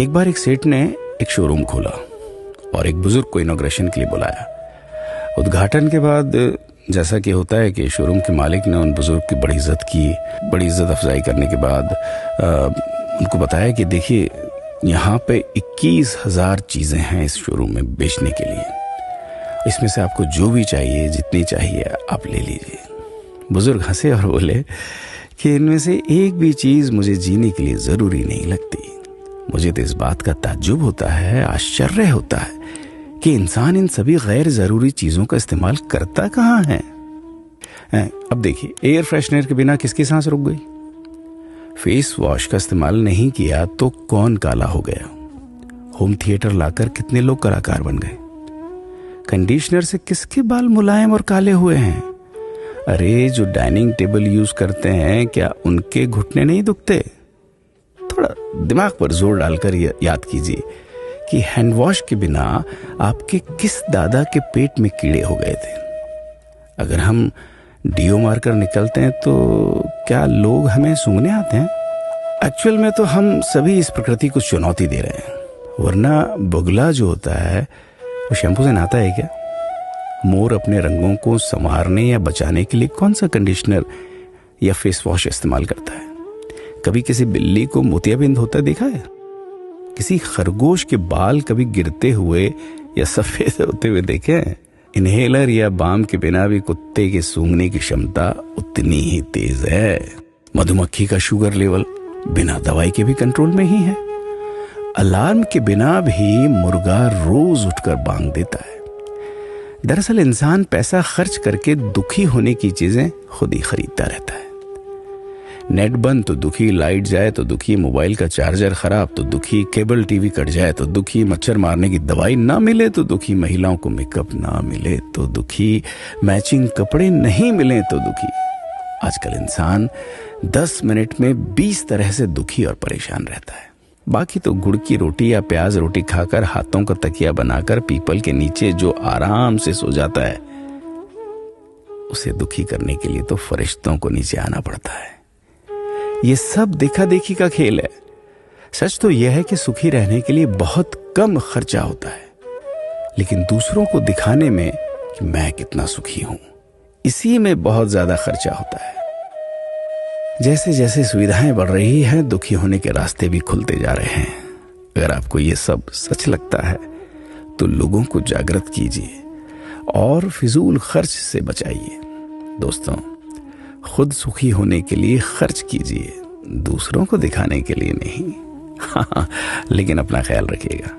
एक बार एक सेठ ने एक शोरूम खोला और एक बुजुर्ग को इनॉग्रेशन के लिए बुलाया। उद्घाटन के बाद जैसा कि होता है कि शोरूम के मालिक ने उन बुजुर्ग की बड़ी इज्जत की। बड़ी इज्जत अफजाई करने के बाद उनको बताया कि देखिए, यहाँ पे 21,000 चीज़ें हैं इस शोरूम में बेचने के लिए। इसमें से आपको जो भी चाहिए, जितनी चाहिए, आप ले लीजिए। बुजुर्ग हंसे और बोले कि इनमें से एक भी चीज़ मुझे जीने के लिए ज़रूरी नहीं लगती। मुझे तो इस बात का ताज्जुब होता है, आश्चर्य होता है कि इंसान इन सभी गैर ज़रूरी चीज़ों का इस्तेमाल करता कहाँ है। अब देखिए, एयर फ्रेशनर के बिना किसकी सांस रुक गई? फेस वॉश का इस्तेमाल नहीं किया तो कौन काला हो गया? होम थिएटर लाकर कितने लोग कलाकार बन गए? कंडीशनर से किसके बाल मुलायम और काले हुए हैं? अरे, जो डाइनिंग टेबल यूज करते हैं, क्या उनके घुटने नहीं दुखते? थोड़ा दिमाग पर जोर डालकर याद कीजिए कि हैंड वॉश के बिना आपके किस दादा के पेट में कीड़े हो गए थे। अगर हम डीओ मारकर निकलते हैं तो क्या लोग हमें सूंघने आते हैं? एक्चुअल में तो हम सभी इस प्रकृति को चुनौती दे रहे हैं, वरना बुगला जो होता है वो शैम्पू से नहाता है क्या? मोर अपने रंगों को संवारने या बचाने के लिए कौन सा कंडीशनर या फेस वॉश इस्तेमाल करता है? कभी किसी बिल्ली को मोतियाबिंद होता देखा है? किसी खरगोश के बाल कभी गिरते हुए या सफेद होते हुए देखे हैं? इनहेलर या बाम के बिना भी कुत्ते के सूंघने की क्षमता उतनी ही तेज है। मधुमक्खी का शुगर लेवल बिना दवाई के भी कंट्रोल में ही है। अलार्म के बिना भी मुर्गा रोज उठकर बांग देता है। दरअसल इंसान पैसा खर्च करके दुखी होने की चीजें खुद ही खरीदता रहता है। नेट बंद तो दुखी, लाइट जाए तो दुखी, मोबाइल का चार्जर खराब तो दुखी, केबल टीवी कट जाए तो दुखी, मच्छर मारने की दवाई ना मिले तो दुखी, महिलाओं को मेकअप ना मिले तो दुखी, मैचिंग कपड़े नहीं मिले तो दुखी। आजकल इंसान 10 मिनट में 20 तरह से दुखी और परेशान रहता है। बाकी तो गुड़ की रोटी या प्याज रोटी खाकर हाथों का तकिया बनाकर पीपल के नीचे जो आराम से सो जाता है, उसे दुखी करने के लिए तो फरिश्तों को नीचे आना पड़ता है। ये सब देखा देखी का खेल है। सच तो यह है कि सुखी रहने के लिए बहुत कम खर्चा होता है, लेकिन दूसरों को दिखाने में कि मैं कितना सुखी हूं, इसी में बहुत ज्यादा खर्चा होता है। जैसे जैसे सुविधाएं बढ़ रही हैं, दुखी होने के रास्ते भी खुलते जा रहे हैं। अगर आपको ये सब सच लगता है तो लोगों को जागृत कीजिए और फिजूल खर्च से बचाइए। दोस्तों, खुद सुखी होने के लिए खर्च कीजिए, दूसरों को दिखाने के लिए नहीं। हाँ, लेकिन अपना ख्याल रखिएगा।